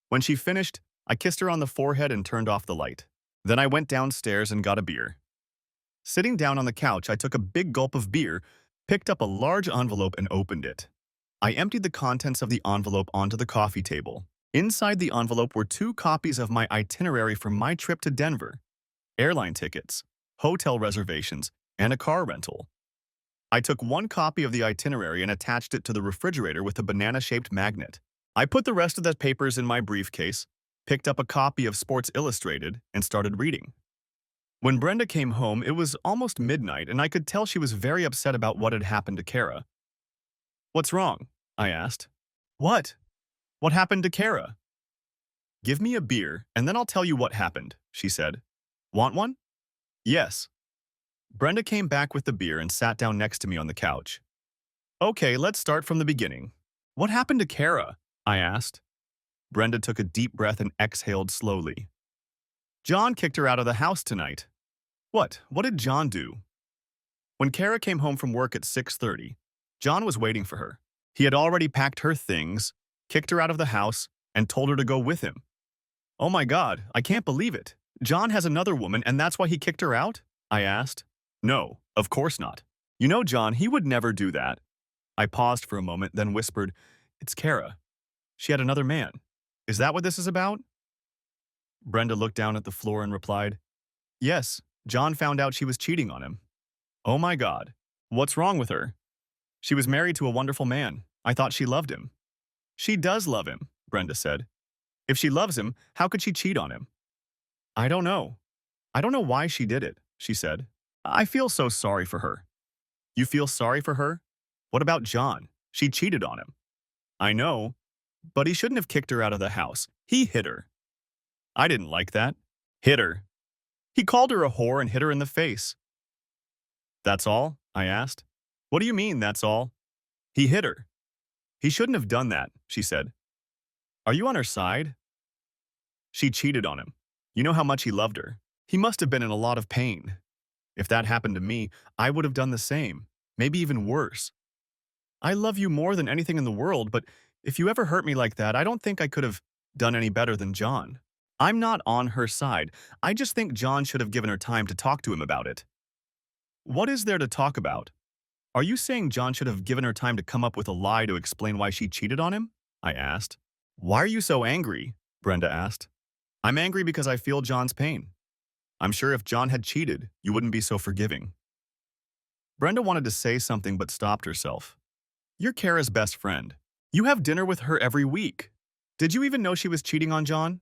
When she finished, I kissed her on the forehead and turned off the light. Then I went downstairs and got a beer. Sitting down on the couch, I took a big gulp of beer, picked up a large envelope and opened it. I emptied the contents of the envelope onto the coffee table. Inside the envelope were 2 copies of my itinerary for my trip to Denver, airline tickets, hotel reservations, and a car rental. I took 1 copy of the itinerary and attached it to the refrigerator with a banana-shaped magnet. I put the rest of the papers in my briefcase, picked up a copy of Sports Illustrated, and started reading. When Brenda came home, it was almost midnight, and I could tell she was very upset about what had happened to Kara. What's wrong? I asked. What? What happened to Kara? Give me a beer, and then I'll tell you what happened, she said. Want one? Yes. Brenda came back with the beer and sat down next to me on the couch. Okay, let's start from the beginning. What happened to Kara? I asked. Brenda took a deep breath and exhaled slowly. John kicked her out of the house tonight. What? What did John do? When Kara came home from work at 6:30, John was waiting for her. He had already packed her things, kicked her out of the house, and told her to go with him. Oh my God, I can't believe it. John has another woman and that's why he kicked her out? I asked. No, of course not. You know, John, he would never do that. I paused for a moment, then whispered, It's Kara. She had another man. Is that what this is about? Brenda looked down at the floor and replied, Yes, John found out she was cheating on him. Oh my God. What's wrong with her? She was married to a wonderful man. I thought she loved him. She does love him, Brenda said. If she loves him, how could she cheat on him? I don't know. I don't know why she did it, she said. I feel so sorry for her. You feel sorry for her? What about John? She cheated on him. I know, but he shouldn't have kicked her out of the house. He hit her. I didn't like that. Hit her. He called her a whore and hit her in the face. That's all? I asked. What do you mean, that's all? He hit her. He shouldn't have done that, she said. Are you on her side? She cheated on him. You know how much he loved her. He must have been in a lot of pain. If that happened to me, I would have done the same, maybe even worse. I love you more than anything in the world, but if you ever hurt me like that, I don't think I could have done any better than John. I'm not on her side. I just think John should have given her time to talk to him about it. What is there to talk about? Are you saying John should have given her time to come up with a lie to explain why she cheated on him? I asked. Why are you so angry? Brenda asked. I'm angry because I feel John's pain. I'm sure if John had cheated, you wouldn't be so forgiving. Brenda wanted to say something but stopped herself. You're Kara's best friend. You have dinner with her every week. Did you even know she was cheating on John?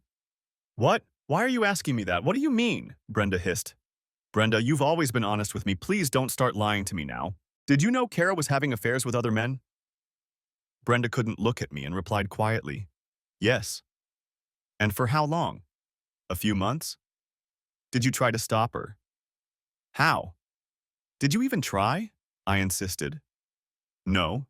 What? Why are you asking me that? What do you mean? Brenda hissed. Brenda, you've always been honest with me. Please don't start lying to me now. Did you know Kara was having affairs with other men? Brenda couldn't look at me and replied quietly, "Yes." "And for how long? A few months?" "Did you try to stop her?" "How?" "Did you even try?" I insisted. "No."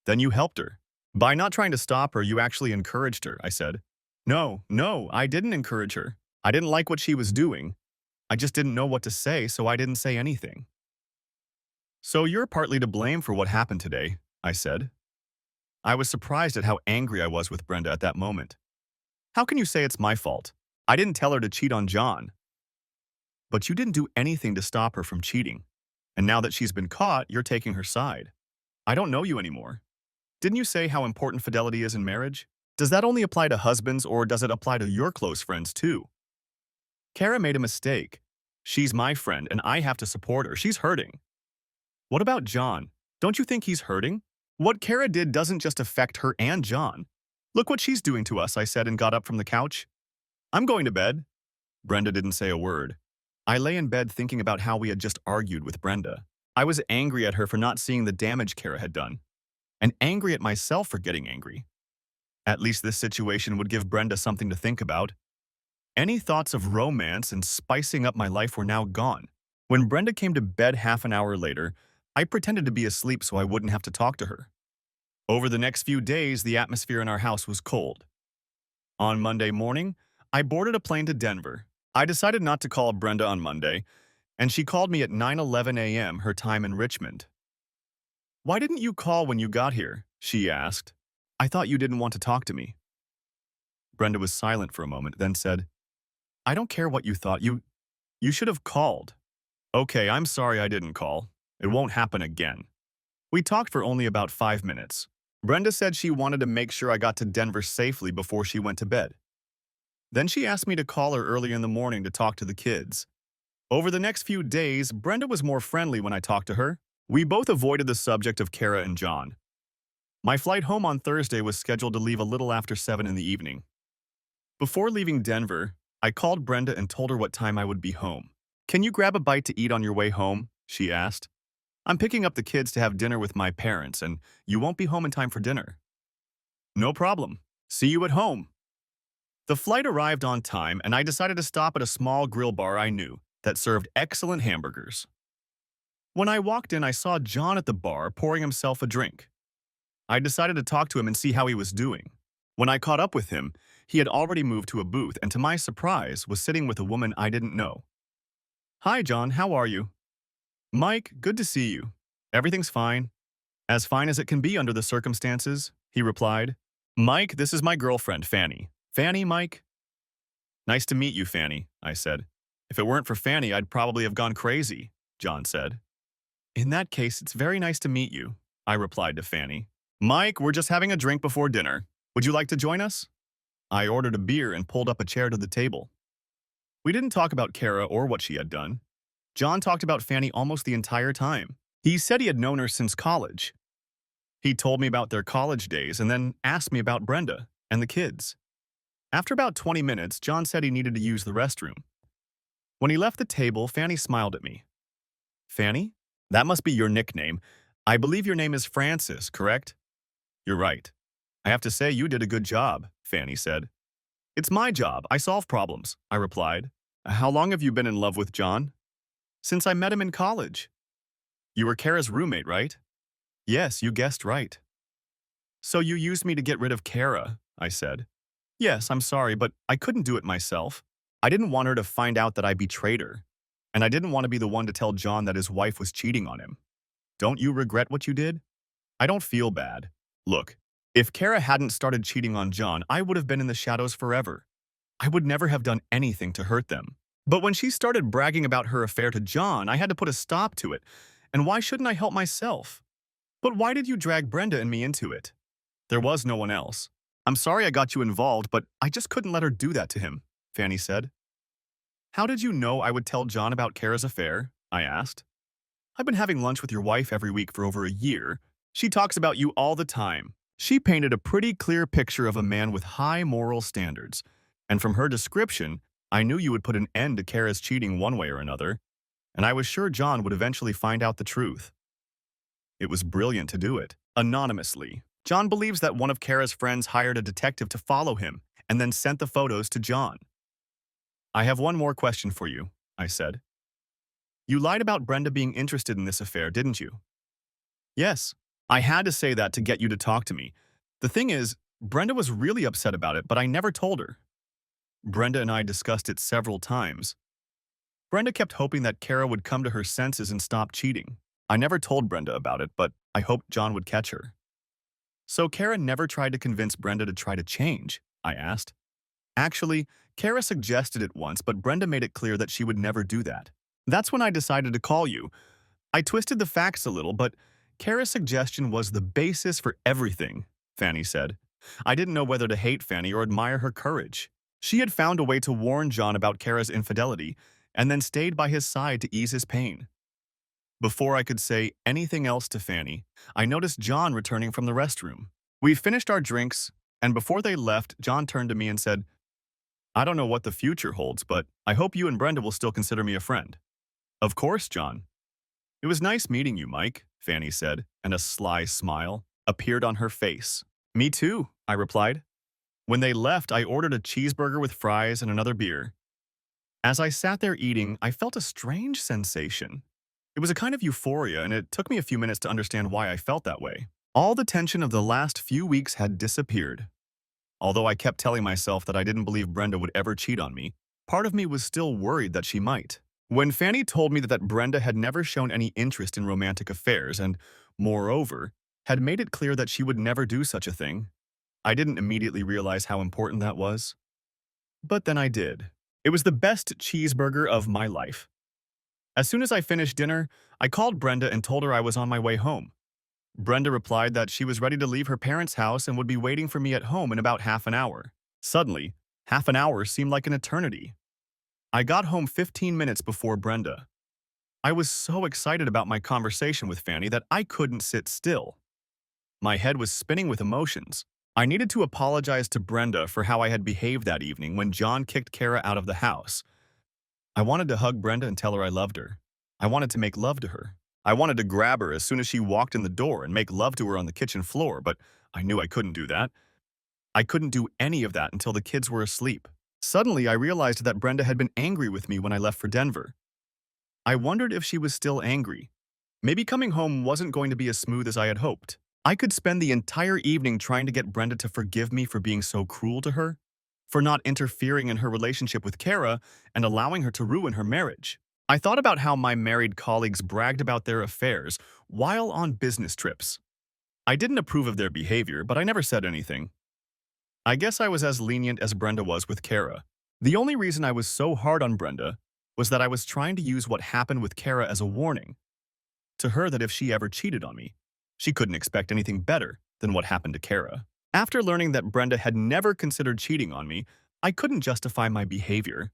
"Then you helped her." "By not trying to stop her, you actually encouraged her," I said. No, I didn't encourage her. I didn't like what she was doing. I just didn't know what to say, so I didn't say anything." "So you're partly to blame for what happened today," I said. I was surprised at how angry I was with Brenda at that moment. "How can you say it's my fault? I didn't tell her to cheat on John." "But you didn't do anything to stop her from cheating. And now that she's been caught, you're taking her side. I don't know you anymore. Didn't you say how important fidelity is in marriage? Does that only apply to husbands, or does it apply to your close friends too? Kara made a mistake. She's my friend, and I have to support her. She's hurting." "What about John? Don't you think he's hurting? What Kara did doesn't just affect her and John. Look what she's doing to us," I said and got up from the couch. "I'm going to bed." Brenda didn't say a word. I lay in bed thinking about how we had just argued with Brenda. I was angry at her for not seeing the damage Kara had done, and angry at myself for getting angry. At least this situation would give Brenda something to think about. Any thoughts of romance and spicing up my life were now gone. When Brenda came to bed half an hour later, I pretended to be asleep so I wouldn't have to talk to her. Over the next few days, the atmosphere in our house was cold. On Monday morning, I boarded a plane to Denver. I decided not to call Brenda on Monday, and she called me at 9:11 a.m. her time in Richmond. "Why didn't you call when you got here?" she asked. "I thought you didn't want to talk to me." Brenda was silent for a moment, then said, "I don't care what you thought. You should have called." "Okay, I'm sorry I didn't call. It won't happen again." We talked for only about 5 minutes. Brenda said she wanted to make sure I got to Denver safely before she went to bed. Then she asked me to call her early in the morning to talk to the kids. Over the next few days, Brenda was more friendly when I talked to her. We both avoided the subject of Kara and John. My flight home on Thursday was scheduled to leave a little after 7 in the evening. Before leaving Denver, I called Brenda and told her what time I would be home. "Can you grab a bite to eat on your way home?" she asked. "I'm picking up the kids to have dinner with my parents, and you won't be home in time for dinner." "No problem. See you at home." The flight arrived on time, and I decided to stop at a small grill bar I knew that served excellent hamburgers. When I walked in, I saw John at the bar pouring himself a drink. I decided to talk to him and see how he was doing. When I caught up with him, he had already moved to a booth and, to my surprise, was sitting with a woman I didn't know. "Hi, John. How are you?" "Mike, good to see you." "Everything's fine. As fine as it can be under the circumstances," he replied. "Mike, this is my girlfriend, Fanny." "Fanny, Mike?" "Nice to meet you, Fanny," I said. "If it weren't for Fanny, I'd probably have gone crazy," John said. "In that case, it's very nice to meet you," I replied to Fanny. "Mike, we're just having a drink before dinner. Would you like to join us?" I ordered a beer and pulled up a chair to the table. We didn't talk about Kara or what she had done. John talked about Fanny almost the entire time. He said he had known her since college. He told me about their college days and then asked me about Brenda and the kids. After about 20 minutes, John said he needed to use the restroom. When he left the table, Fanny smiled at me. "Fanny? That must be your nickname. I believe your name is Francis, correct?" "You're right. I have to say you did a good job," Fanny said. "It's my job. I solve problems," I replied. "How long have you been in love with John?" "Since I met him in college." "You were Kara's roommate, right?" "Yes, you guessed right." "So you used me to get rid of Kara," I said. "Yes, I'm sorry, but I couldn't do it myself. I didn't want her to find out that I betrayed her, and I didn't want to be the one to tell John that his wife was cheating on him. Don't you regret what you did?" "I don't feel bad. Look, if Kara hadn't started cheating on John, I would have been in the shadows forever. I would never have done anything to hurt them. But when she started bragging about her affair to John, I had to put a stop to it. And why shouldn't I help myself?" "But why did you drag Brenda and me into it?" "There was no one else. I'm sorry I got you involved, but I just couldn't let her do that to him," Fanny said. "How did you know I would tell John about Kara's affair?" I asked. "I've been having lunch with your wife every week for over a year. She talks about you all the time. She painted a pretty clear picture of a man with high moral standards. And from her description, I knew you would put an end to Kara's cheating one way or another, and I was sure John would eventually find out the truth." It was brilliant to do it, anonymously, John believes that one of Kara's friends hired a detective to follow him and then sent the photos to John. I have one more question for you, I said. You lied about Brenda being interested in this affair, didn't you? Yes. I had to say that to get you to talk to me. The thing is, Brenda was really upset about it, but I never told her. Brenda and I discussed it several times. Brenda kept hoping that Kara would come to her senses and stop cheating. I never told Brenda about it, but I hoped John would catch her. So Kara never tried to convince Brenda to try to change, I asked. Actually, Kara suggested it once, but Brenda made it clear that she would never do that. That's when I decided to call you. I twisted the facts a little, but Kara's suggestion was the basis for everything, Fanny said. I didn't know whether to hate Fanny or admire her courage. She had found a way to warn John about Kara's infidelity and then stayed by his side to ease his pain. Before I could say anything else to Fanny, I noticed John returning from the restroom. We finished our drinks, and before they left, John turned to me and said, I don't know what the future holds, but I hope you and Brenda will still consider me a friend. Of course, John. It was nice meeting you, Mike, Fanny said, and a sly smile appeared on her face. Me too, I replied. When they left, I ordered a cheeseburger with fries and another beer. As I sat there eating, I felt a strange sensation. It was a kind of euphoria, and it took me a few minutes to understand why I felt that way. All the tension of the last few weeks had disappeared. Although I kept telling myself that I didn't believe Brenda would ever cheat on me, part of me was still worried that she might. When Fanny told me that Brenda had never shown any interest in romantic affairs and, moreover, had made it clear that she would never do such a thing, I didn't immediately realize how important that was. But then I did. It was the best cheeseburger of my life. As soon as I finished dinner, I called Brenda and told her I was on my way home. Brenda replied that she was ready to leave her parents' house and would be waiting for me at home in about half an hour. Suddenly, half an hour seemed like an eternity. I got home 15 minutes before Brenda. I was so excited about my conversation with Fanny that I couldn't sit still. My head was spinning with emotions. I needed to apologize to Brenda for how I had behaved that evening when John kicked Kara out of the house. I wanted to hug Brenda and tell her I loved her. I wanted to make love to her. I wanted to grab her as soon as she walked in the door and make love to her on the kitchen floor, but I knew I couldn't do that. I couldn't do any of that until the kids were asleep. Suddenly, I realized that Brenda had been angry with me when I left for Denver. I wondered if she was still angry. Maybe coming home wasn't going to be as smooth as I had hoped. I could spend the entire evening trying to get Brenda to forgive me for being so cruel to her, for not interfering in her relationship with Kara and allowing her to ruin her marriage. I thought about how my married colleagues bragged about their affairs while on business trips. I didn't approve of their behavior, but I never said anything. I guess I was as lenient as Brenda was with Kara. The only reason I was so hard on Brenda was that I was trying to use what happened with Kara as a warning to her that if she ever cheated on me, she couldn't expect anything better than what happened to Kara. After learning that Brenda had never considered cheating on me, I couldn't justify my behavior.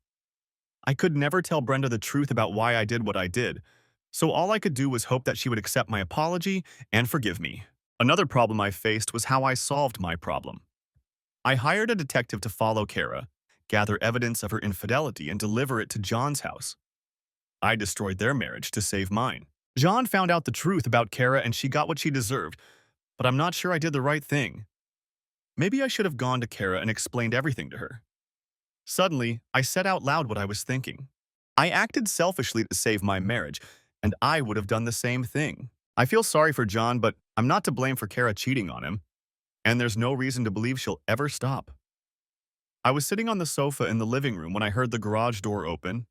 I could never tell Brenda the truth about why I did what I did, so all I could do was hope that she would accept my apology and forgive me. Another problem I faced was how I solved my problem. I hired a detective to follow Kara, gather evidence of her infidelity, and deliver it to John's house. I destroyed their marriage to save mine. John found out the truth about Kara and she got what she deserved, but I'm not sure I did the right thing. Maybe I should have gone to Kara and explained everything to her. Suddenly, I said out loud what I was thinking. I acted selfishly to save my marriage, and I would have done the same thing. I feel sorry for John, but I'm not to blame for Kara cheating on him, and there's no reason to believe she'll ever stop. I was sitting on the sofa in the living room when I heard the garage door open,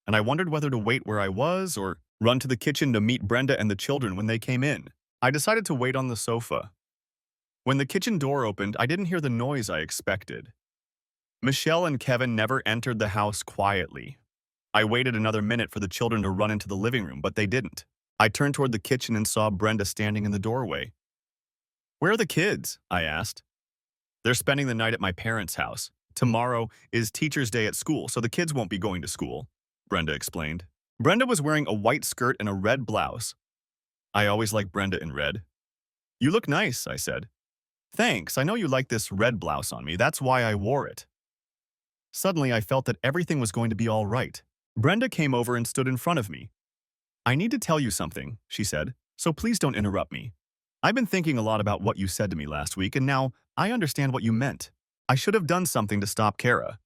and I wondered whether to wait where I was or run to the kitchen to meet Brenda and the children when they came in. I decided to wait on the sofa. When the kitchen door opened, I didn't hear the noise I expected. Michelle and Kevin never entered the house quietly. I waited another minute for the children to run into the living room, but they didn't. I turned toward the kitchen and saw Brenda standing in the doorway. "Where are the kids?" I asked. "They're spending the night at my parents' house. Tomorrow is Teacher's Day at school, so the kids won't be going to school," Brenda explained. Brenda was wearing a white skirt and a red blouse. I always like Brenda in red. "You look nice," I said. "Thanks, I know you like this red blouse on me, that's why I wore it." Suddenly, I felt that everything was going to be all right. Brenda came over and stood in front of me. "I need to tell you something," she said, "so please don't interrupt me." I've been thinking a lot about what you said to me last week, and now I understand what you meant. I should have done something to stop Kara.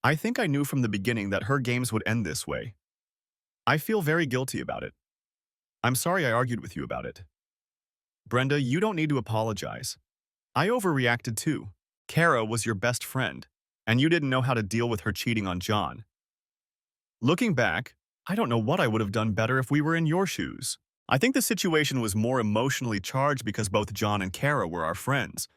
I think I knew from the beginning that her games would end this way. I feel very guilty about it. I'm sorry I argued with you about it. Brenda, you don't need to apologize. I overreacted too. Kara was your best friend, and you didn't know how to deal with her cheating on John. Looking back, I don't know what I would have done better if we were in your shoes. I think the situation was more emotionally charged because both John and Kara were our friends.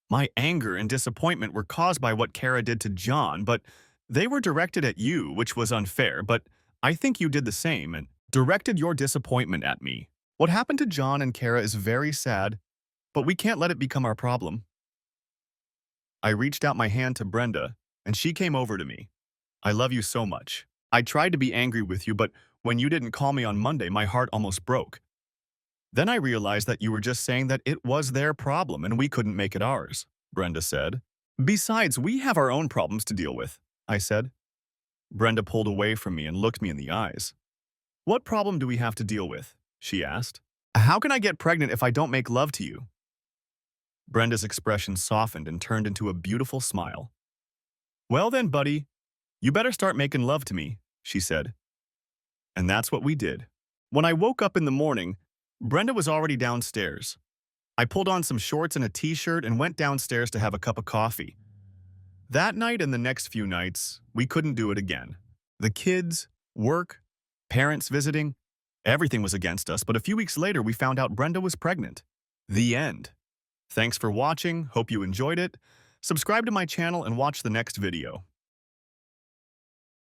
My anger and disappointment were caused by what Kara did to John, but they were directed at you, which was unfair, but I think you did the same and directed your disappointment at me. What happened to John and Kara is very sad, but we can't let it become our problem. I reached out my hand to Brenda, and she came over to me. I love you so much. I tried to be angry with you, but when you didn't call me on Monday, my heart almost broke. Then I realized that you were just saying that it was their problem and we couldn't make it ours, Brenda said. Besides, we have our own problems to deal with, I said. Brenda pulled away from me and looked me in the eyes. What problem do we have to deal with? She asked. How can I get pregnant if I don't make love to you? Brenda's expression softened and turned into a beautiful smile. Well then, buddy, you better start making love to me, she said. And that's what we did. When I woke up in the morning, Brenda was already downstairs. I pulled on some shorts and a t-shirt and went downstairs to have a cup of coffee. That night and the next few nights, we couldn't do it again. The kids, work, parents visiting, everything was against us, but a few weeks later we found out Brenda was pregnant. The end. Thanks for watching, hope you enjoyed it. Subscribe to my channel and watch the next video.